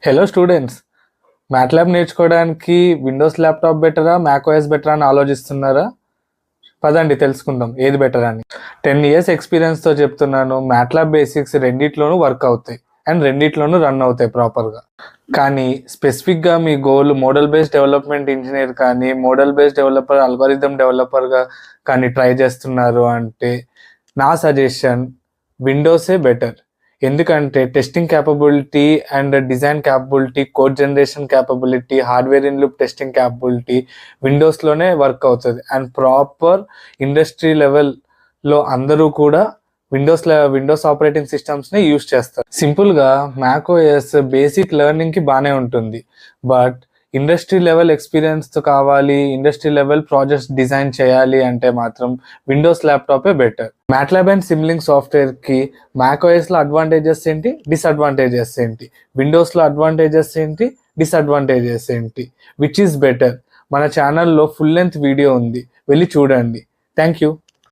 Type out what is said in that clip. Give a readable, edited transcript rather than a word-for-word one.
Hello students, MATLAB నేర్చుకోవడానికి Windows laptop బెటరా, Mac OS బెటరా అని ఆలోచిస్తున్నారా? పదండి తెలుసుకుందాం ఏది బెటర్ అని. 10 years ఎక్స్పీరియన్స్తో చెప్తున్నాను, మ్యాట్లాబ్ బేసిక్స్ రెండిట్లోనూ వర్క్ అవుతాయి అండ్ రెండిట్లోనూ రన్ అవుతాయి ప్రాపర్గా. కానీ స్పెసిఫిక్గా మీ goal model based development engineer కానీ మోడల్ బేస్డ్ డెవలపర్, అల్గోరిథం డెవలపర్గా కానీ ట్రై చేస్తున్నారు అంటే నా సజెషన్ విండోసే బెటర్. ఎందుకంటే testing capability and design capability, code generation capability, hardware in loop testing capability విండోస్లోనే వర్క్ అవుతుంది. అండ్ ప్రాపర్ ఇండస్ట్రీ లెవెల్లో అందరూ కూడా విండోస్ ఆపరేటింగ్ సిస్టమ్స్ని యూజ్ చేస్తారు. సింపుల్గా మ్యాక్ ఓఎస్ బేసిక్ లెర్నింగ్కి బాగానే ఉంటుంది, బట్ ఇండస్ట్రీ లెవెల్ ఎక్స్పీరియన్స్ కావాలి, ఇండస్ట్రీ లెవెల్ ప్రాజెక్ట్స్ డిజైన్ చేయాలి అంటే మాత్రం విండోస్ ల్యాప్టాపే బెటర్. మ్యాట్లాబ్ అండ్ సిమ్లింక్ సాఫ్ట్వేర్కి మ్యాక్ ఓఎస్లో అడ్వాంటేజెస్ ఏంటి, డిసడ్వాంటేజెస్ ఏంటి, విండోస్లో అడ్వాంటేజెస్ ఏంటి, డిసడ్వాంటేజెస్ ఏంటి, విచ్ ఈస్ బెటర్, మన ఛానల్లో ఫుల్ లెంత్ వీడియో ఉంది, వెళ్ళి చూడండి. Thank you.